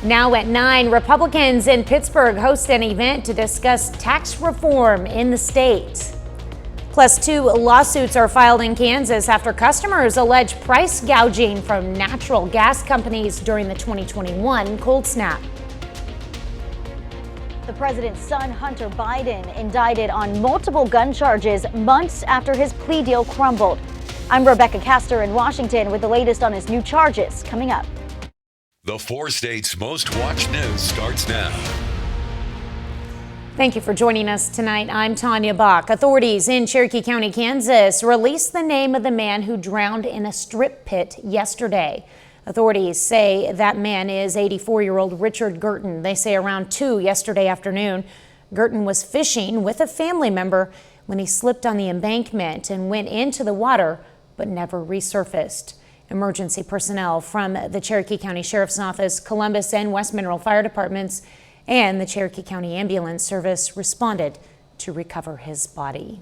Now at 9, Republicans in Pittsburgh host an event to discuss tax reform in the state. Plus, 2 lawsuits are filed in Kansas after customers allege price gouging from natural gas companies during the 2021 cold snap. The president's son, Hunter Biden, indicted on multiple gun charges months after his plea deal crumbled. I'm Rebecca Castor in Washington with the latest on his new charges coming up. The 4 states' most watched news starts now. Thank you for joining us tonight. I'm Tanya Bach. Authorities in Cherokee County, Kansas released the name of the man who drowned in a strip pit yesterday. Authorities say that man is 84-year-old Richard Gurton. They say around 2 yesterday afternoon, Gurton was fishing with a family member when he slipped on the embankment and went into the water but never resurfaced. Emergency personnel from the Cherokee County Sheriff's Office, Columbus and West Mineral Fire Departments, and the Cherokee County Ambulance Service responded to recover his body.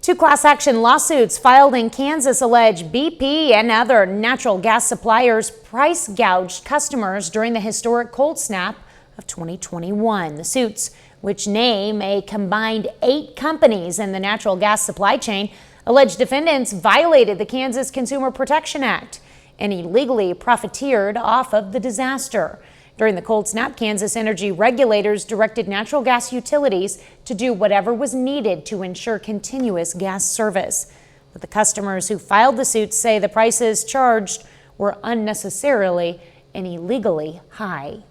2 class action lawsuits filed in Kansas allege BP and other natural gas suppliers price gouged customers during the historic cold snap of 2021. The suits, which name a combined 8 companies in the natural gas supply chain, allege defendants violated the Kansas Consumer Protection Act and illegally profiteered off of the disaster. During the cold snap, Kansas energy regulators directed natural gas utilities to do whatever was needed to ensure continuous gas service. But the customers who filed the suits say the prices charged were unnecessarily and illegally high.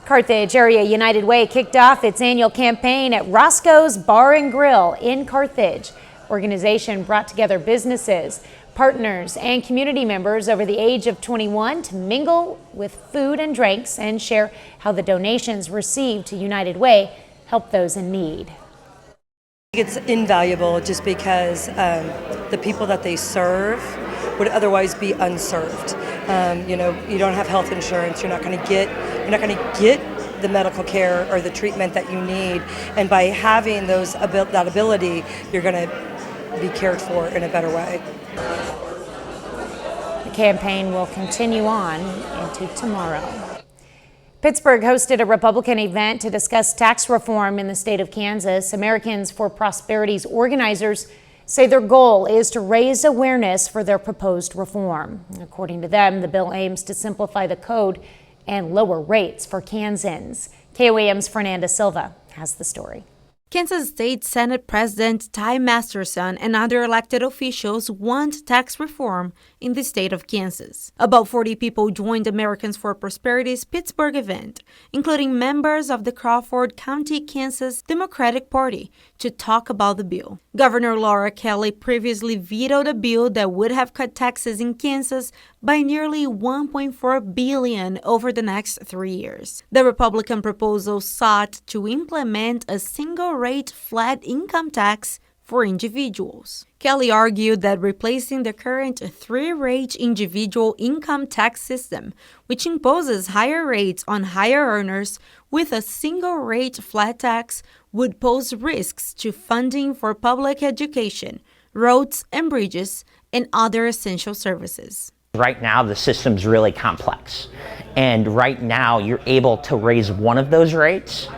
Carthage Area United Way kicked off its annual campaign at Roscoe's Bar and Grill in Carthage. Organization brought together businesses, partners, and community members over the age of 21 to mingle with food and drinks and share how the donations received to United Way help those in need. It's invaluable just because the people that they serve would otherwise be unserved. You don't have health insurance. You're not going to get the medical care or the treatment that you need, and by having that ability, you're going to be cared for in a better way. The campaign will continue on into tomorrow. Pittsburgh hosted a Republican event to discuss tax reform in the state of Kansas. Americans for Prosperity's organizers say their goal is to raise awareness for their proposed reform. According to them, the bill aims to simplify the code and lower rates for Kansans. KOAM's Fernanda Silva has the story. Kansas State Senate President Ty Masterson and other elected officials want tax reform in the state of Kansas. About 40 people joined Americans for Prosperity's Pittsburgh event, including members of the Crawford County, Kansas Democratic Party, to talk about the bill. Governor Laura Kelly previously vetoed a bill that would have cut taxes in Kansas by nearly $1.4 billion over the next 3 years. The Republican proposal sought to implement a single-rate flat income tax for individuals. Kelly argued that replacing the current 3-rate individual income tax system, which imposes higher rates on higher earners, with a single-rate flat tax would pose risks to funding for public education, roads and bridges, and other essential services. Right now, the system's really complex. And right now, you're able to raise one of those rates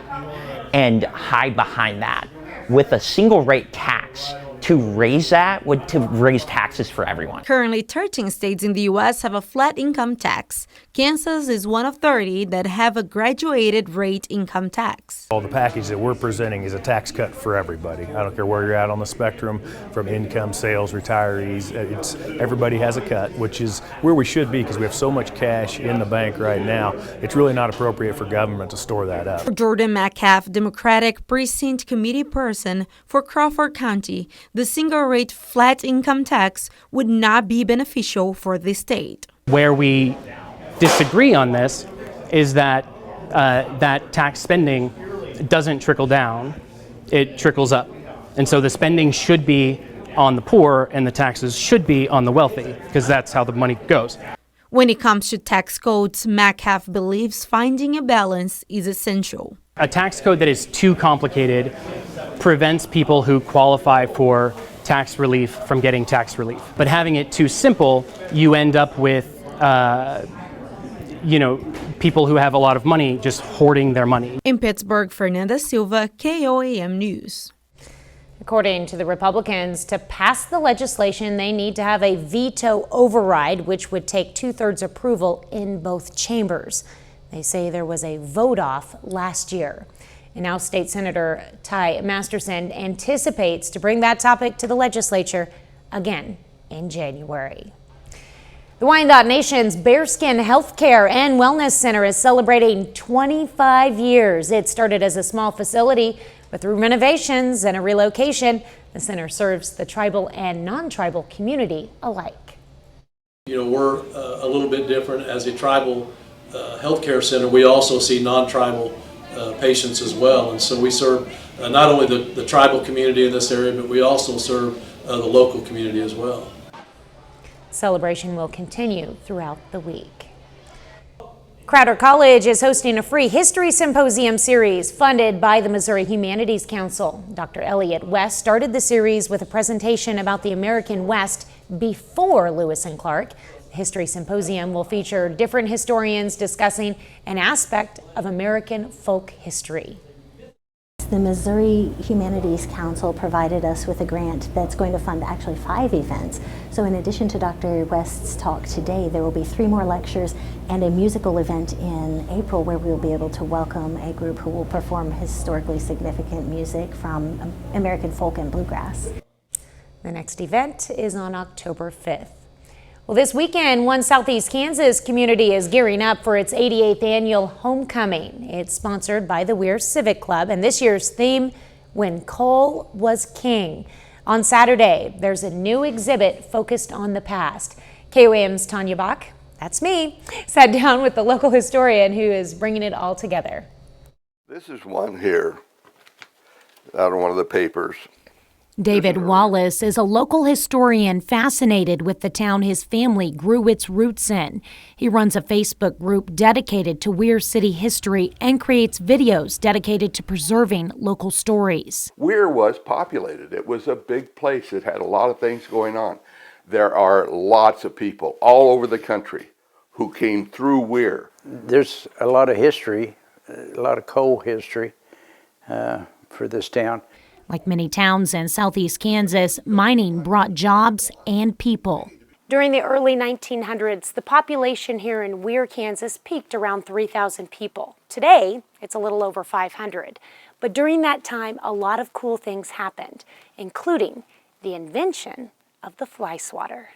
and hide behind that. With a single rate tax, to raise that would to raise taxes for everyone. Currently, 13 states in the U.S. have a flat income tax. Kansas is one of 30 that have a graduated rate income tax. Well, the package that we're presenting is a tax cut for everybody. I don't care where you're at on the spectrum, from income, sales, retirees. Everybody has a cut, which is where we should be because we have so much cash in the bank right now. It's really not appropriate for government to store that up. Jordan Metcalf, Democratic Precinct Committee person for Crawford County, the single-rate flat income tax would not be beneficial for the state. Where we disagree on this is that that tax spending doesn't trickle down, it trickles up. And so the spending should be on the poor and the taxes should be on the wealthy, because that's how the money goes. When it comes to tax codes, Metcalf believes finding a balance is essential. A tax code that is too complicated prevents people who qualify for tax relief from getting tax relief. But having it too simple, you end up with people who have a lot of money just hoarding their money. In Pittsburgh, Fernanda Silva, KOAM News. According to the Republicans, to pass the legislation, they need to have a veto override, which would take 2/3 approval in both chambers. They say there was a vote off last year. And now State Senator Ty Masterson anticipates to bring that topic to the legislature again in January. The Wyandotte Nation's Bearskin Healthcare and Wellness Center is celebrating 25 years. It started as a small facility, but through renovations and a relocation, the center serves the tribal and non-tribal community alike. We're a little bit different as a tribal healthcare center. We also see non-tribal patients as well, and so we serve not only the tribal community in this area, but we also serve the local community as well. Celebration will continue throughout the week. Crowder College is hosting a free history symposium series funded by the Missouri Humanities Council. Dr. Elliott West started the series with a presentation about the American West before Lewis and Clark. The History Symposium will feature different historians discussing an aspect of American folk history. The Missouri Humanities Council provided us with a grant that's going to fund actually 5 events. So in addition to Dr. West's talk today, there will be 3 more lectures and a musical event in April where we'll be able to welcome a group who will perform historically significant music from American folk and bluegrass. The next event is on October 5th. Well, this weekend, one Southeast Kansas community is gearing up for its 88th annual homecoming. It's sponsored by the Weir Civic Club, and this year's theme, When Coal Was King. On Saturday, there's a new exhibit focused on the past. KOAM's Tanya Bach, that's me, sat down with the local historian who is bringing it all together. This is one here out of one of the papers. David Wallace is a local historian fascinated with the town his family grew its roots in. He runs a Facebook group dedicated to Weir City history and creates videos dedicated to preserving local stories. Weir was populated. It was a big place. It had a lot of things going on. There are lots of people all over the country who came through Weir. There's a lot of history, a lot of coal history for this town. Like many towns in southeast Kansas, mining brought jobs and people. During the early 1900s, the population here in Weir, Kansas peaked around 3,000 people. Today, it's a little over 500. But during that time, a lot of cool things happened, including the invention of the fly swatter.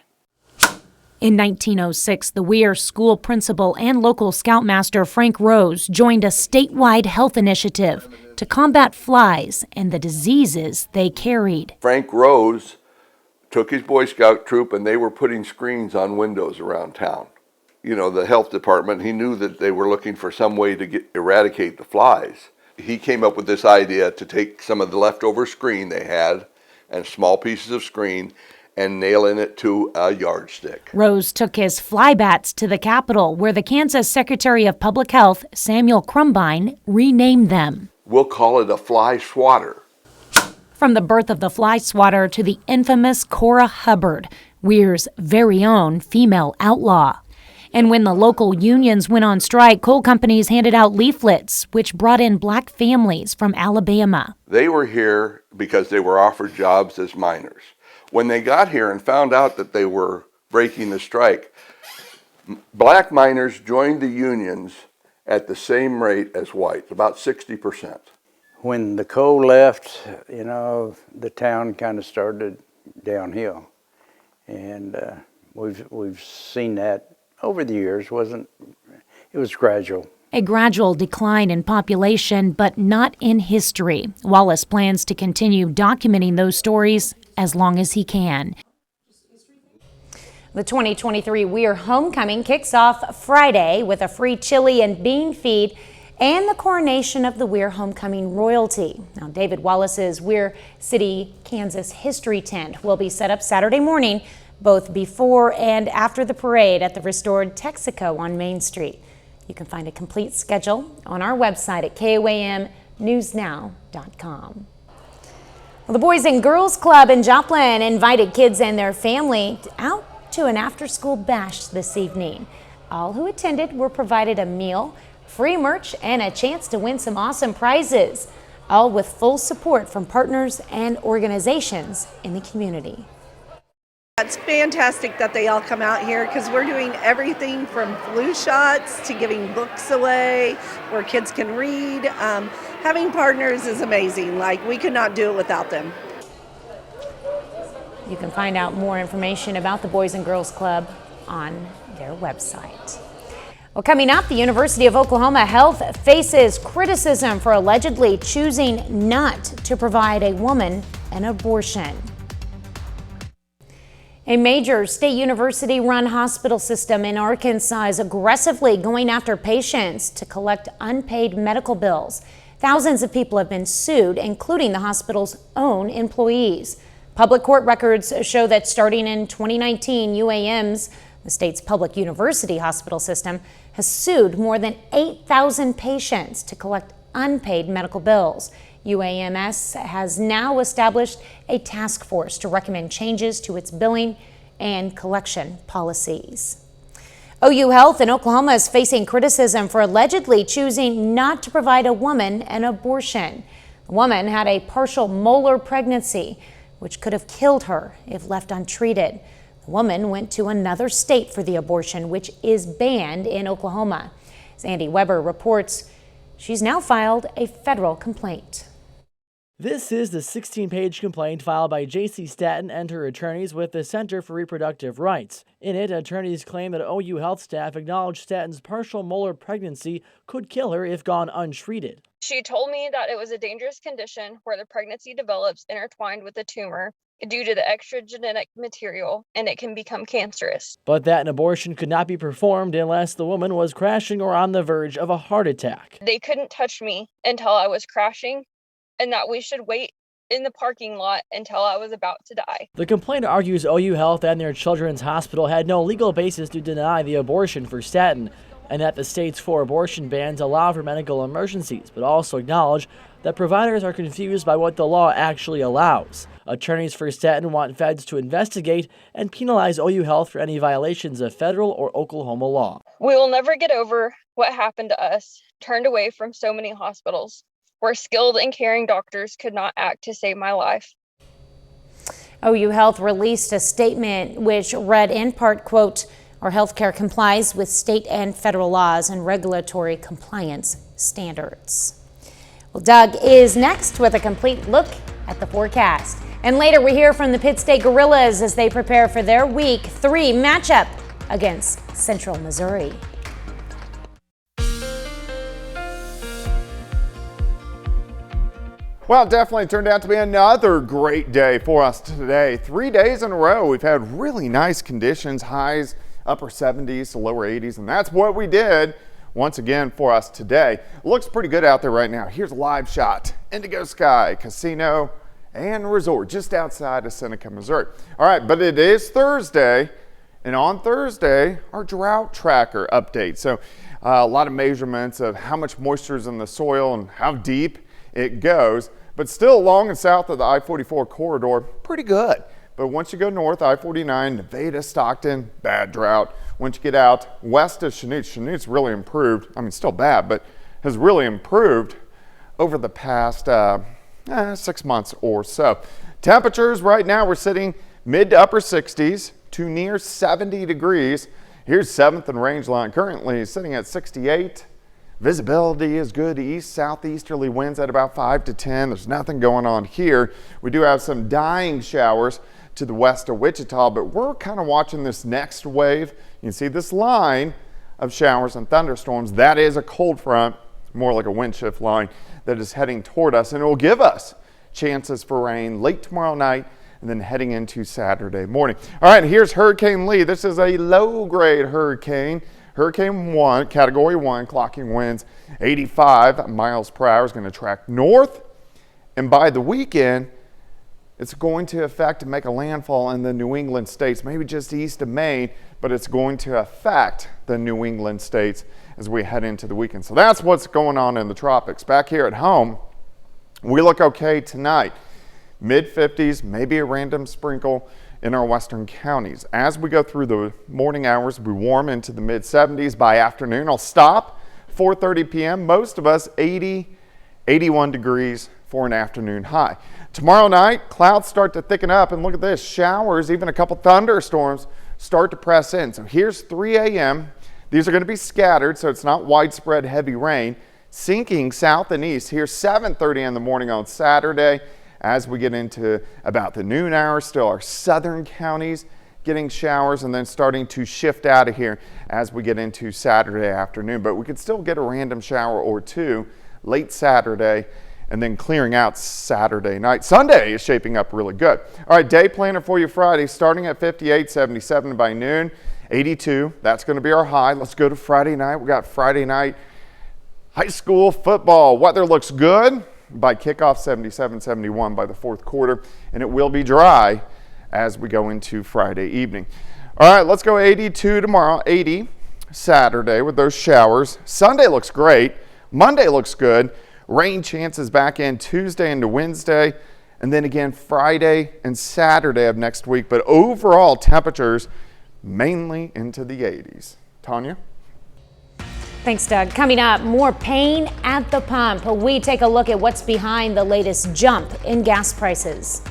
In 1906, the Weir school principal and local scoutmaster Frank Rose joined a statewide health initiative to combat flies and the diseases they carried. Frank Rose took his Boy Scout troop and they were putting screens on windows around town. The health department, he knew that they were looking for some way to eradicate the flies. He came up with this idea to take some of the leftover screen they had and small pieces of screen and nailing it to a yardstick. Rose took his fly bats to the Capitol, where the Kansas Secretary of Public Health, Samuel Crumbine, renamed them. We'll call it a fly swatter. From the birth of the fly swatter to the infamous Cora Hubbard, Weir's very own female outlaw. And when the local unions went on strike, coal companies handed out leaflets, which brought in black families from Alabama. They were here because they were offered jobs as miners. When they got here and found out that they were breaking the strike, black miners joined the unions at the same rate as whites, about 60%. When the coal left, the town kind of started downhill. And we've seen that over the years. It was gradual. A gradual decline in population, but not in history. Wallace plans to continue documenting those stories as long as he can. The 2023 Weir Homecoming kicks off Friday with a free chili and bean feed and the coronation of the Weir Homecoming royalty. Now, David Wallace's Weir City, Kansas history tent will be set up Saturday morning, both before and after the parade at the restored Texaco on Main Street. You can find a complete schedule on our website at KOAMnewsnow.com. Well, the Boys and Girls Club in Joplin invited kids and their family out to an after-school bash this evening. All who attended were provided a meal, free merch, and a chance to win some awesome prizes, all with full support from partners and organizations in the community. It's fantastic that they all come out here because we're doing everything from flu shots to giving books away where kids can read. Having partners is amazing. Like, we could not do it without them. You can find out more information about the Boys and Girls Club on their website. Well, coming up, the University of Oklahoma Health faces criticism for allegedly choosing not to provide a woman an abortion. A major state university-run hospital system in Arkansas is aggressively going after patients to collect unpaid medical bills. Thousands of people have been sued, including the hospital's own employees. Public court records show that starting in 2019, UAM's, the state's public university hospital system, has sued more than 8,000 patients to collect unpaid medical bills. UAMS has now established a task force to recommend changes to its billing and collection policies. OU Health in Oklahoma is facing criticism for allegedly choosing not to provide a woman an abortion. The woman had a partial molar pregnancy, which could have killed her if left untreated. The woman went to another state for the abortion, which is banned in Oklahoma. As Andy Weber reports, she's now filed a federal complaint. This is the 16-page complaint filed by J.C. Staton and her attorneys with the Center for Reproductive Rights. In it, attorneys claim that OU Health staff acknowledged Staton's partial molar pregnancy could kill her if gone untreated. She told me that it was a dangerous condition where the pregnancy develops intertwined with a tumor due to the extra genetic material, and it can become cancerous. But that an abortion could not be performed unless the woman was crashing or on the verge of a heart attack. They couldn't touch me until I was crashing, and that we should wait in the parking lot until I was about to die. The complaint argues OU Health and their children's hospital had no legal basis to deny the abortion for Staton, and that the state's 4 abortion bans allow for medical emergencies, but also acknowledge that providers are confused by what the law actually allows. Attorneys for Staton want feds to investigate and penalize OU Health for any violations of federal or Oklahoma law. We will never get over what happened to us, turned away from so many hospitals, where skilled and caring doctors could not act to save my life. OU Health released a statement which read in part, quote, "Our healthcare complies with state and federal laws and regulatory compliance standards." Well, Doug is next with a complete look at the forecast. And later we hear from the Pitt State Gorillas as they prepare for their Week 3 matchup against Central Missouri. Well, it definitely turned out to be another great day for us today. 3 days in a row, we've had really nice conditions, highs upper 70s to lower 80s, and that's what we did once again for us today. Looks pretty good out there right now. Here's a live shot. Indigo Sky Casino and Resort just outside of Seneca, Missouri. All right, but it is Thursday, and on Thursday, our drought tracker update. So a lot of measurements of how much moisture is in the soil and how deep it goes, but still along and south of the I-44 corridor, pretty good. But once you go north, I-49, Nevada, Stockton, bad drought. Once you get out west of Chanute's really improved. I mean, still bad, but has really improved over the past 6 months or so. Temperatures right now, we're sitting mid to upper 60s to near 70 degrees. Here's 7th and Rangeline, currently sitting at 68. Visibility is good. East southeasterly winds at about 5 to 10. There's nothing going on here. We do have some dying showers to the west of Wichita, but we're kind of watching this next wave. You can see this line of showers and thunderstorms. That is a cold front, more like a wind shift line that is heading toward us, and it will give us chances for rain late tomorrow night and then heading into Saturday morning. All right, here's Hurricane Lee. This is a low-grade hurricane. Hurricane 1, Category 1, clocking winds 85 miles per hour, is going to track north, and by the weekend, it's going to affect and make a landfall in the New England states, maybe just east of Maine, but it's going to affect the New England states as we head into the weekend. So that's what's going on in the tropics. Back here at home, we look okay tonight. Mid-50s, maybe a random sprinkle in our western counties. As we go through the morning hours, we warm into the mid 70s. By afternoon, I'll stop 4:30 p.m. Most of us 80, 81 degrees for an afternoon high. Tomorrow night, clouds start to thicken up, and look at this, showers, even a couple thunderstorms start to press in. So here's 3 a.m. These are going to be scattered, so it's not widespread heavy rain. Sinking south and east. Here's 7:30 in the morning on Saturday. As we get into about the noon hour, still our southern counties getting showers, and then starting to shift out of here as we get into Saturday afternoon. But we could still get a random shower or two late Saturday, and then clearing out Saturday night. Sunday is shaping up really good. All right, day planner for you Friday, starting at 58, 77 by noon, 82. That's going to be our high. Let's go to Friday night. We got Friday night high school football. Weather looks good by kickoff, 77, 71 by the fourth quarter, and it will be dry as we go into Friday evening. All right, let's go 82 tomorrow, 80 Saturday with those showers. Sunday looks great. Monday looks good. Rain chances back in Tuesday into Wednesday, and then again Friday and Saturday of next week. But overall temperatures mainly into the 80s. Tanya? Thanks, Doug. Coming up, more pain at the pump. We take a look at what's behind the latest jump in gas prices.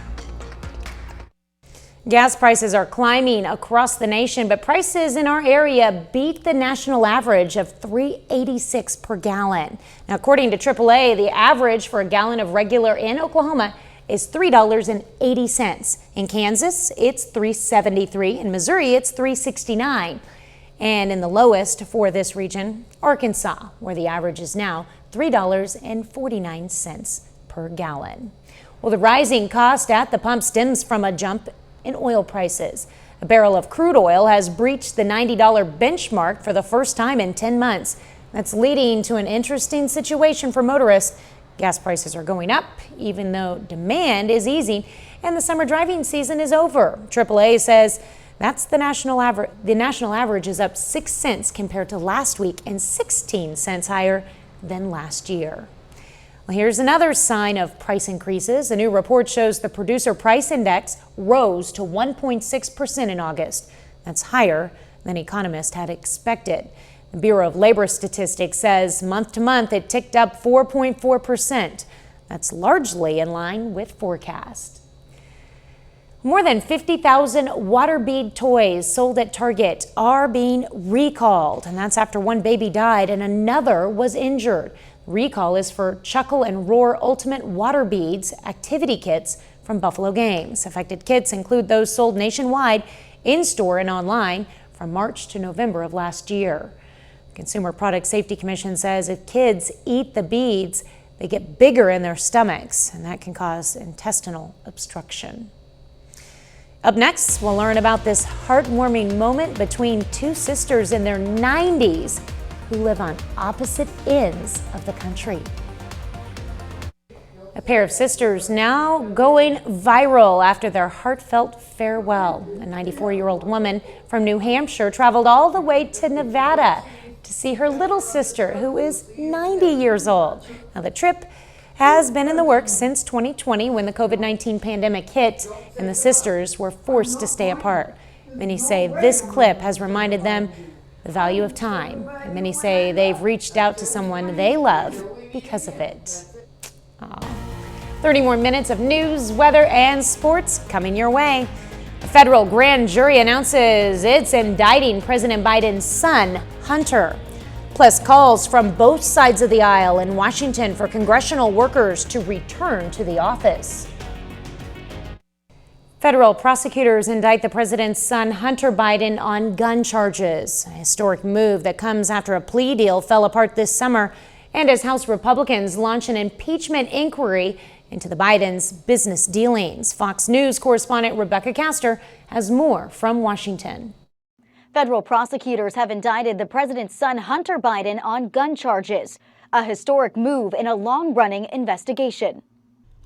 Gas prices are climbing across the nation, but prices in our area beat the national average of $3.86 per gallon. Now, according to AAA, the average for a gallon of regular in Oklahoma is $3.80. In Kansas, it's $3.73. In Missouri, it's $3.69. And in the lowest for this region, Arkansas, where the average is now $3.49 per gallon. Well, the rising cost at the pump stems from a jump in oil prices. A barrel of crude oil has breached the $90 benchmark for the first time in 10 months. That's leading to an interesting situation for motorists. Gas prices are going up, even though demand is easing and the summer driving season is over. AAA says that's the national average. The national average is up 6 cents compared to last week and 16 cents higher than last year. Well, here's another sign of price increases. A new report shows the producer price index rose to 1.6% in August. That's higher than economists had expected. The Bureau of Labor Statistics says month to month it ticked up 4.4%. That's largely in line with forecast. More than 50,000 water bead toys sold at Target are being recalled, and that's after one baby died and another was injured. Recall is for Chuckle and Roar Ultimate Water Beads activity kits from Buffalo Games. Affected kits include those sold nationwide, in-store and online from March to November of last year. The Consumer Product Safety Commission says if kids eat the beads, they get bigger in their stomachs, and that can cause intestinal obstruction. Up next, we'll learn about this heartwarming moment between two sisters in their 90s who live on opposite ends of the country. A pair of sisters now going viral after their heartfelt farewell. A 94-year-old woman from New Hampshire traveled all the way to Nevada to see her little sister, who is 90 years old. Now, the trip has been in the works since 2020 when the COVID-19 pandemic hit and the sisters were forced to stay apart. Many say this clip has reminded them the value of time. And many say they've reached out to someone they love because of it. 30 more minutes of news, weather, and sports coming your way. A federal grand jury announces it's indicting President Biden's son, Hunter. Plus, calls from both sides of the aisle in Washington for congressional workers to return to the office. Federal prosecutors indict the president's son, Hunter Biden, on gun charges. A historic move that comes after a plea deal fell apart this summer and as House Republicans launch an impeachment inquiry into the Biden's business dealings. Fox News correspondent Rebecca Castor has more from Washington. Federal prosecutors have indicted the president's son, Hunter Biden, on gun charges, a historic move in a long-running investigation.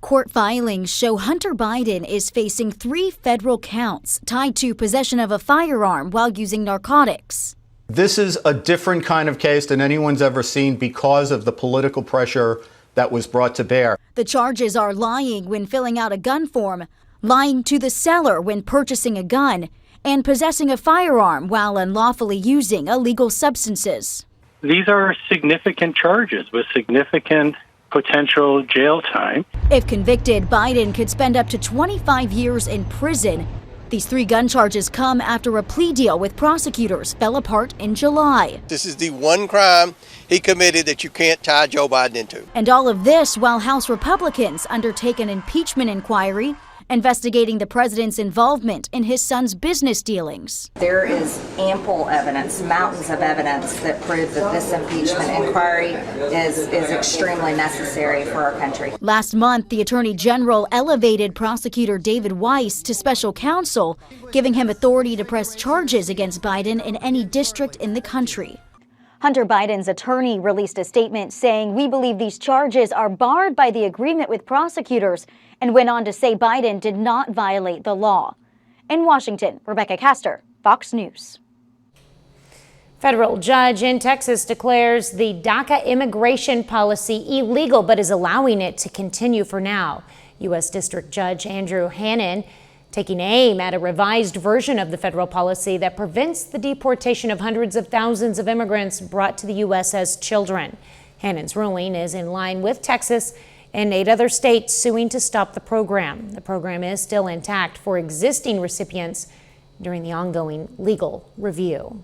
Court filings show Hunter Biden is facing 3 federal counts tied to possession of a firearm while using narcotics. This is a different kind of case than anyone's ever seen because of the political pressure that was brought to bear. The charges are lying when filling out a gun form, lying to the seller when purchasing a gun, and possessing a firearm while unlawfully using illegal substances. These are significant charges with significant potential jail time. If convicted, Biden could spend up to 25 years in prison. These 3 gun charges come after a plea deal with prosecutors fell apart in July. This is the one crime he committed that you can't tie Joe Biden into. And all of this while House Republicans undertake an impeachment inquiry investigating the president's involvement in his son's business dealings. There is ample evidence, mountains of evidence, that prove that this impeachment inquiry is extremely necessary for our country. Last month, the Attorney General elevated prosecutor David Weiss to special counsel, giving him authority to press charges against Biden in any district in the country. Hunter Biden's attorney released a statement saying, "We believe these charges are barred by the agreement with prosecutors," and went on to say Biden did not violate the law. In Washington, Rebecca Castor, Fox News. Federal judge in Texas declares the DACA immigration policy illegal, but is allowing it to continue for now. U.S. District Judge Andrew Hannon taking aim at a revised version of the federal policy that prevents the deportation of hundreds of thousands of immigrants brought to the U.S. as children. Hannon's ruling is in line with Texas and 8 other states suing to stop the program. The program is still intact for existing recipients during the ongoing legal review.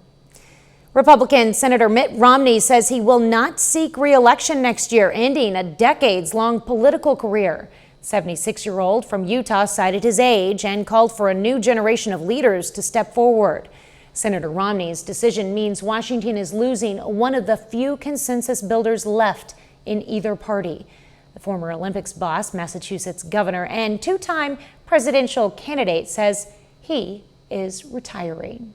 Republican Senator Mitt Romney says he will not seek re-election next year, ending a decades-long political career. 76-year-old from Utah cited his age and called for a new generation of leaders to step forward. Senator Romney's decision means Washington is losing one of the few consensus builders left in either party. The former Olympics boss, Massachusetts governor, and 2-time presidential candidate says he is retiring.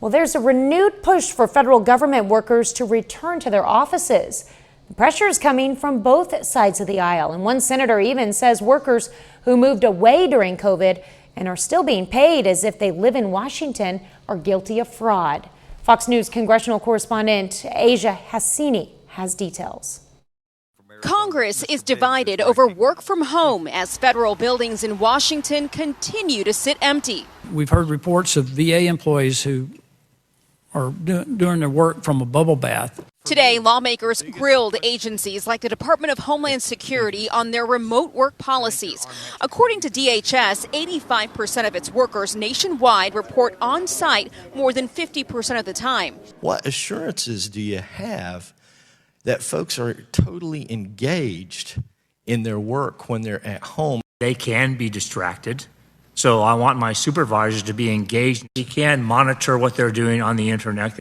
Well, there's a renewed push for federal government workers to return to their offices. The pressure is coming from both sides of the aisle, and one senator even says workers who moved away during COVID and are still being paid as if they live in Washington are guilty of fraud. Fox News congressional correspondent Asia Hassini has details. Congress is divided over work from home as federal buildings in Washington continue to sit empty. We've heard reports of VA employees who are doing their work from a bubble bath. Today, lawmakers grilled agencies like the Department of Homeland Security on their remote work policies. According to DHS, 85% of its workers nationwide report on site more than 50% of the time. What assurances do you have that folks are totally engaged in their work when they're at home? They can be distracted. So I want my supervisors to be engaged. They can monitor what they're doing on the internet.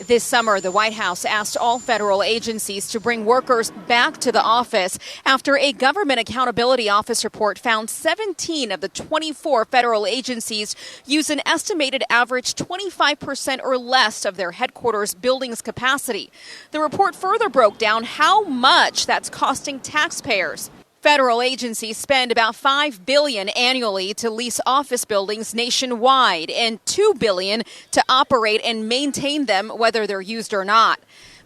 This summer, the White House asked all federal agencies to bring workers back to the office after a Government Accountability Office report found 17 of the 24 federal agencies use an estimated average 25% or less of their headquarters building's capacity. The report further broke down how much that's costing taxpayers. Federal agencies spend about $5 billion annually to lease office buildings nationwide and $2 billion to operate and maintain them, whether they're used or not.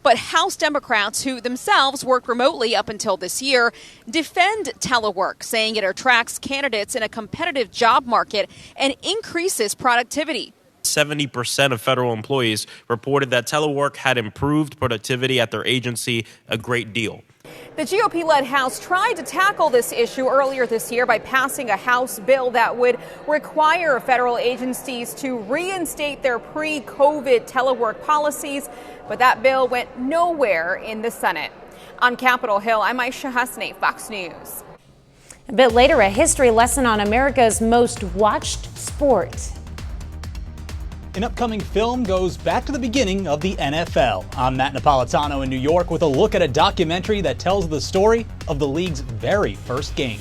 But House Democrats, who themselves worked remotely up until this year, defend telework, saying it attracts candidates in a competitive job market and increases productivity. 70% of federal employees reported that telework had improved productivity at their agency a great deal. The GOP-led House tried to tackle this issue earlier this year by passing a House bill that would require federal agencies to reinstate their pre-COVID telework policies, but that bill went nowhere in the Senate. On Capitol Hill, I'm Aisha Hasney, Fox News. A bit later, a history lesson on America's most watched sport. An upcoming film goes back to the beginning of the NFL. I'm Matt Napolitano in New York with a look at a documentary that tells the story of the league's very first game.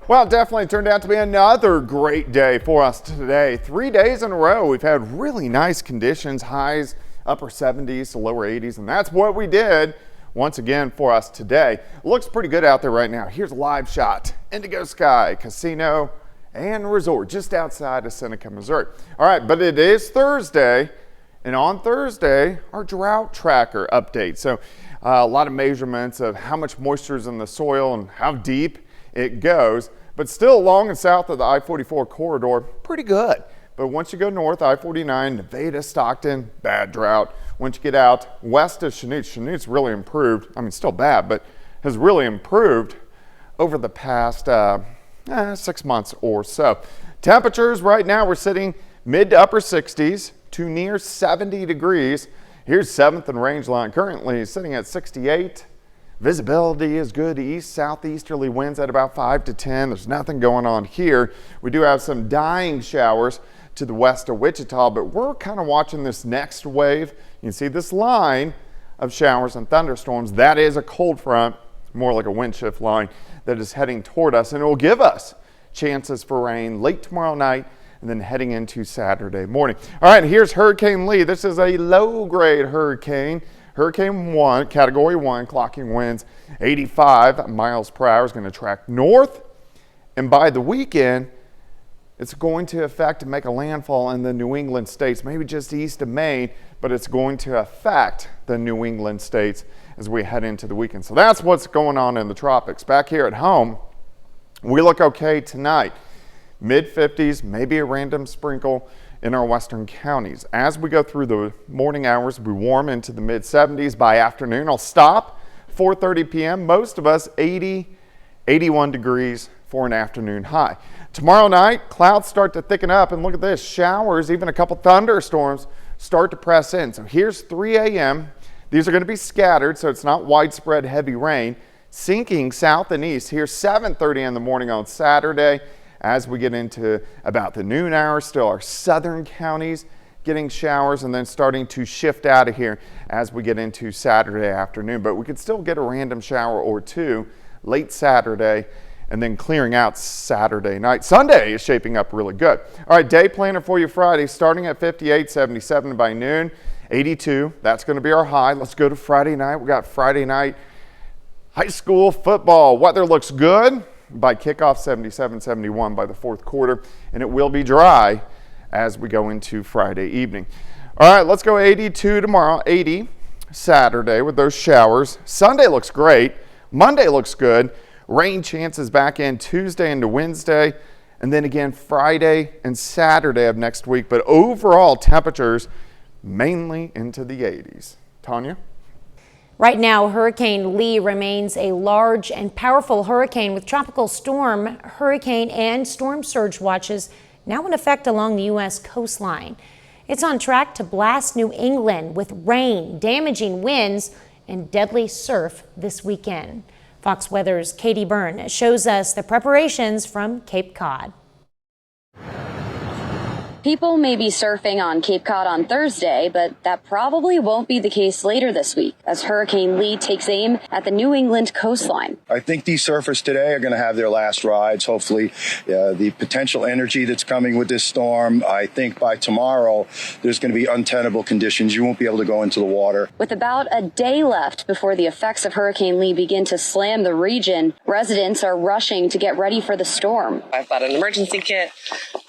Well, it definitely turned out to be another great day for us today. 3 days in a row, we've had really nice conditions, highs upper 70s to lower 80s, and that's what we did once again for us today. Looks pretty good out there right now. Here's a live shot. Indigo Sky Casino and Resort just outside of Seneca, Missouri. All right, but it is Thursday, and on Thursday, our drought tracker update. So a lot of measurements of how much moisture is in the soil and how deep it goes. But still along and south of the I-44 corridor, pretty good. But once you go north, I-49, Nevada, Stockton, bad drought. Once you get out west of Chanute's really improved. I mean, still bad, but has really improved over the past 6 months or so. Temperatures right now, we're sitting mid to upper 60s to near 70 degrees. Here's 7th and Rangeline, currently sitting at 68. Visibility is good. East southeasterly winds at about 5 to 10. There's nothing going on here. We do have some dying showers to the west of Wichita, but we're kind of watching this next wave. You can see this line of showers and thunderstorms. That is a cold front, more like a wind shift line that is heading toward us, and it will give us chances for rain late tomorrow night and then heading into Saturday morning. All right, here's Hurricane Lee. This is a low-grade hurricane. Hurricane 1, Category 1, clocking winds 85 miles per hour. Is going to track north, and by the weekend, it's going to affect and make a landfall in the New England states, maybe just east of Maine, but it's going to affect the New England states as we head into the weekend. So that's what's going on in the tropics. Back here at home, we look okay tonight. Mid-50s, maybe a random sprinkle in our western counties. As we go through the morning hours, we warm into the mid-70s. By afternoon, I'll stop 4:30 p.m. Most of us 80, 81 degrees for an afternoon high. Tomorrow night, clouds start to thicken up, and look at this, showers, even a couple thunderstorms start to press in. So here's 3 a.m. These are going to be scattered, so it's not widespread heavy rain. Sinking south and east. Here's 7:30 in the morning on Saturday. As we get into about the noon hour, still our southern counties getting showers, and then starting to shift out of here as we get into Saturday afternoon. But we could still get a random shower or two late Saturday, and then clearing out Saturday night. Sunday is shaping up really good. All right, day planner for you Friday, starting at 58, 77 by noon, 82. That's going to be our high. Let's go to Friday night. We got Friday night high school football. Weather looks good by kickoff, 77, 71 by the fourth quarter, and it will be dry as we go into Friday evening. All right, let's go 82 tomorrow, 80 Saturday with those showers. Sunday looks great. Monday looks good. Rain chances back in Tuesday into Wednesday, and then again Friday and Saturday of next week. But overall temperatures mainly into the 80s. Tanya? Right now, Hurricane Lee remains a large and powerful hurricane with tropical storm, hurricane, and storm surge watches now in effect along the U.S. coastline. It's on track to blast New England with rain, damaging winds, and deadly surf this weekend. Fox Weather's Katie Byrne shows us the preparations from Cape Cod. People may be surfing on Cape Cod on Thursday, but that probably won't be the case later this week as Hurricane Lee takes aim at the New England coastline. I think these surfers today are going to have their last rides. Hopefully, the potential energy that's coming with this storm, I think by tomorrow, there's going to be untenable conditions. You won't be able to go into the water. With about a day left before the effects of Hurricane Lee begin to slam the region, residents are rushing to get ready for the storm. I've bought an emergency kit.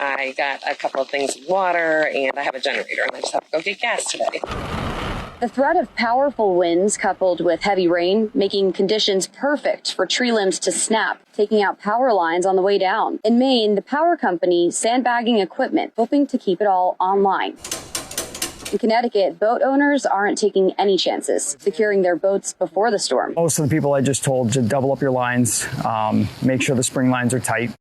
I got a couple of things, water, and I have a generator, and I just have to go get gas today. The threat of powerful winds coupled with heavy rain making conditions perfect for tree limbs to snap, taking out power lines on the way down. In Maine, the power company sandbagging equipment, hoping to keep it all online. In Connecticut, boat owners aren't taking any chances, securing their boats before the storm. Most of the people I just told to double up your lines, make sure the spring lines are tight.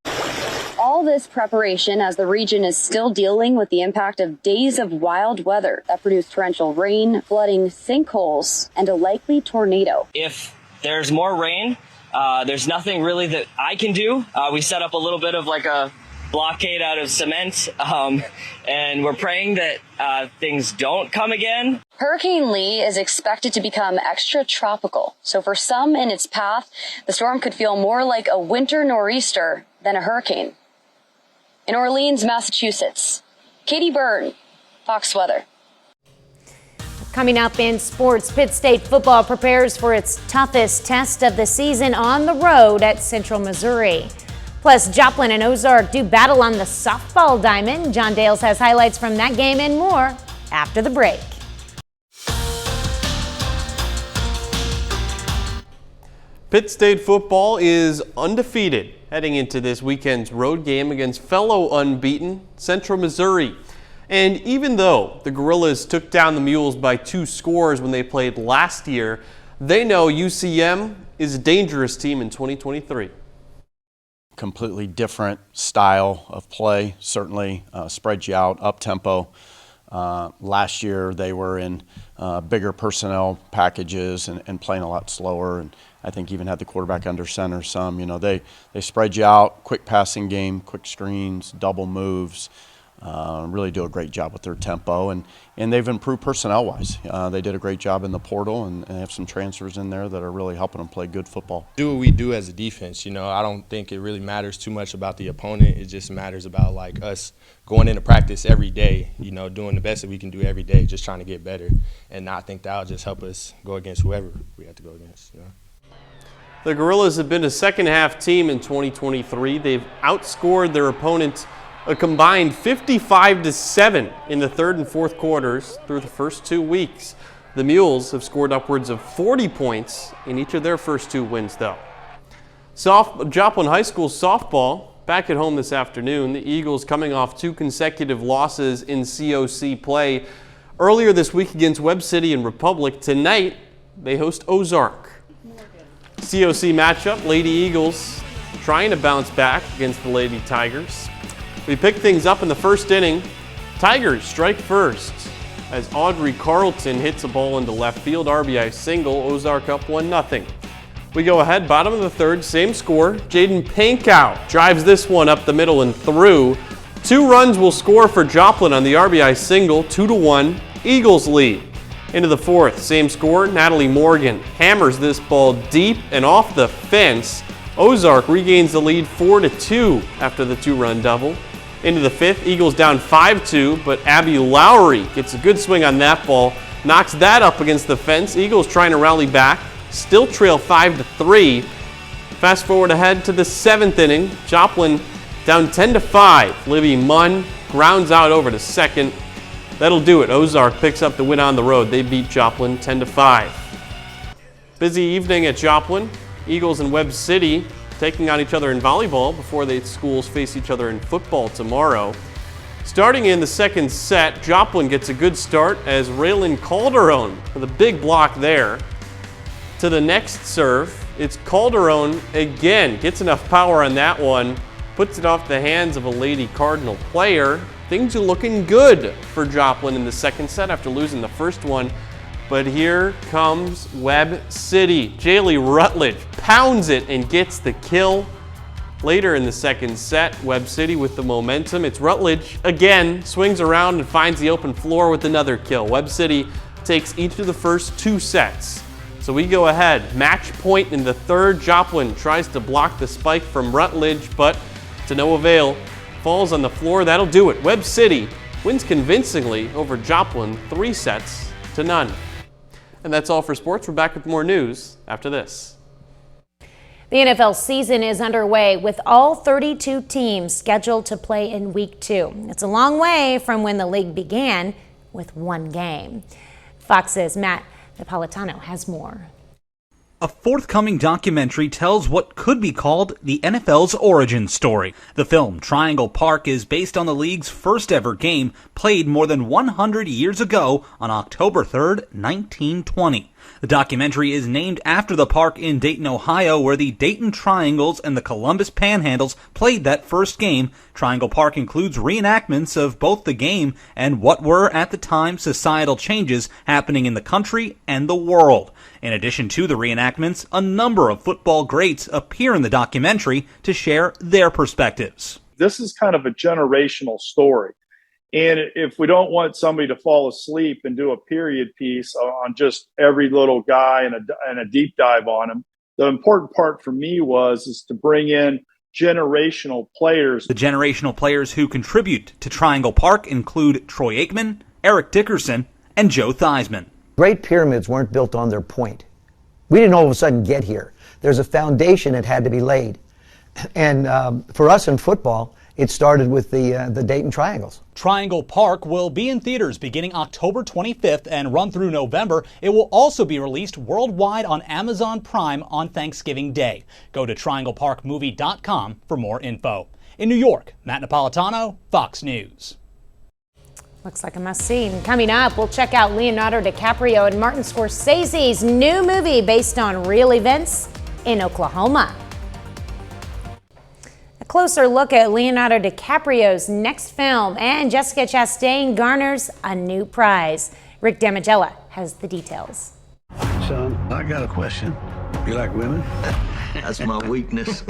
All this preparation as the region is still dealing with the impact of days of wild weather that produced torrential rain, flooding, sinkholes, and a likely tornado. If there's more rain, there's nothing really that I can do. We set up a little bit of like a blockade out of cement, and we're praying that things don't come again. Hurricane Lee is expected to become extra tropical, so for some in its path, the storm could feel more like a winter nor'easter than a hurricane. In Orleans, Massachusetts, Katie Byrne, Fox Weather. Coming up in sports, Pitt State football prepares for its toughest test of the season on the road at Central Missouri. Plus, Joplin and Ozark do battle on the softball diamond. John Dales has highlights from that game and more after the break. Pitt State football is undefeated heading into this weekend's road game against fellow unbeaten Central Missouri. And even though the Gorillas took down the Mules by 2 scores when they played last year, they know UCM is a dangerous team in 2023. Completely different style of play, certainly spreads you out, up-tempo. Last year they were in bigger personnel packages and playing a lot slower, and I think even had the quarterback under center some. You know, they spread you out, quick passing game, quick screens, double moves, really do a great job with their tempo, and they've improved personnel-wise. They did a great job in the portal, and have some transfers in there that are really helping them play good football. Do what we do as a defense. You know, I don't think it really matters too much about the opponent. It just matters about, like, us going into practice every day, you know, doing the best that we can do every day, just trying to get better. And I think that'll just help us go against whoever we have to go against, you know. The Gorillas have been a second-half team in 2023. They've outscored their opponent a combined 55-7 in the third and fourth quarters through the first 2 weeks. The Mules have scored upwards of 40 points in each of their first 2 wins, though. Joplin High School softball back at home this afternoon. The Eagles coming off 2 consecutive losses in COC play earlier this week against Webb City and Republic. Tonight, they host Ozark. COC matchup, Lady Eagles trying to bounce back against the Lady Tigers. We pick things up in the first inning. Tigers strike first as Audrey Carlton hits a ball into left field. RBI single, Ozark up 1-0. We go ahead, bottom of the third, same score. Jaden Pankow drives this one up the middle and through. 2 runs will score for Joplin on the RBI single, 2-1. Eagles lead. Into the fourth, same score. Natalie Morgan hammers this ball deep and off the fence. Ozark regains the lead 4-2 after the 2-run double. Into the fifth, Eagles down 5-2, but Abby Lowry gets a good swing on that ball, knocks that up against the fence. Eagles trying to rally back, still trail 5-3. Fast forward ahead to the 7th inning, Joplin down 10-5. Livy Munn grounds out over to second. That'll do it. Ozark picks up the win on the road. They beat Joplin 10-5. Busy evening at Joplin. Eagles and Webb City taking on each other in volleyball before the schools face each other in football tomorrow. Starting in the second set, Joplin gets a good start as Raylan Calderon with a big block there. To the next serve, it's Calderon again. Gets enough power on that one, puts it off the hands of a Lady Cardinal player. Things are looking good for Joplin in the second set after losing the first one. But here comes Webb City. Jaylee Rutledge pounds it and gets the kill. Later in the second set, Webb City with the momentum. It's Rutledge again, swings around and finds the open floor with another kill. Webb City takes each of the first 2 sets. So we go ahead. Match point in the third. Joplin tries to block the spike from Rutledge, but to no avail. Falls on the floor. That'll do it. Webb City wins convincingly over Joplin 3-0. And that's all for sports. We're back with more news after this. The NFL season is underway with all 32 teams scheduled to play in week 2. It's a long way from when the league began with 1 game. Fox's Matt Napolitano has more. A forthcoming documentary tells what could be called the NFL's origin story. The film, Triangle Park, is based on the league's first ever game, played more than 100 years ago on October 3rd, 1920. The documentary is named after the park in Dayton, Ohio, where the Dayton Triangles and the Columbus Panhandles played that first game. Triangle Park includes reenactments of both the game and what were, at the time, societal changes happening in the country and the world. In addition to the reenactments, a number of football greats appear in the documentary to share their perspectives. This is kind of a generational story. And if we don't want somebody to fall asleep and do a period piece on just every little guy and a deep dive on him, the important part for me is to bring in generational players. The generational players who contribute to Triangle Park include Troy Aikman, Eric Dickerson, and Joe Theismann. Great pyramids weren't built on their point. We didn't all of a sudden get here. There's a foundation that had to be laid. And for us in football, It started with the Dayton Triangles. Triangle Park will be in theaters beginning October 25th and run through November. It will also be released worldwide on Amazon Prime on Thanksgiving Day. Go to triangleparkmovie.com for more info. In New York, Matt Napolitano, Fox News. Looks like a must-see. And coming up, we'll check out Leonardo DiCaprio and Martin Scorsese's new movie based on real events in Oklahoma. A closer look at Leonardo DiCaprio's next film, and Jessica Chastain garners a new prize. Rick Damigella has the details. Son, I got a question. You like women? That's my weakness.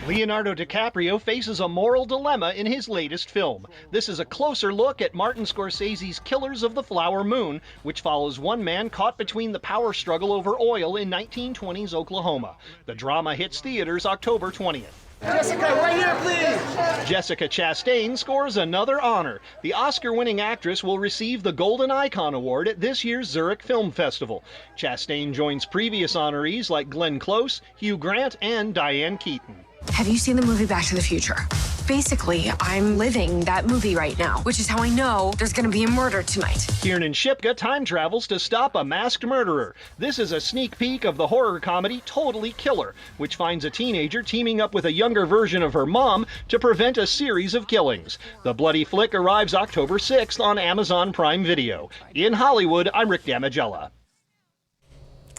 Leonardo DiCaprio faces a moral dilemma in his latest film. This is a closer look at Martin Scorsese's Killers of the Flower Moon, which follows one man caught between the power struggle over oil in 1920s Oklahoma. The drama hits theaters October 20th. Jessica, right here, please. Jessica Chastain scores another honor. The Oscar-winning actress will receive the Golden Icon Award at this year's Zurich Film Festival. Chastain joins previous honorees like Glenn Close, Hugh Grant, and Diane Keaton. Have you seen the movie Back to the Future? Basically, I'm living that movie right now, which is how I know there's going to be a murder tonight. Kiernan Shipka time travels to stop a masked murderer. This is a sneak peek of the horror comedy Totally Killer, which finds a teenager teaming up with a younger version of her mom to prevent a series of killings. The bloody flick arrives October 6th on Amazon Prime Video. In Hollywood, I'm Rick Damigella.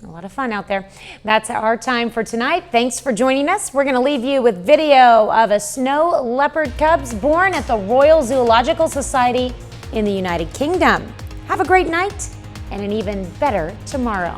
A lot of fun out there. That's our time for tonight. Thanks for joining us. We're going to leave you with video of a snow leopard cubs born at the Royal Zoological Society in the United Kingdom. Have a great night and an even better tomorrow.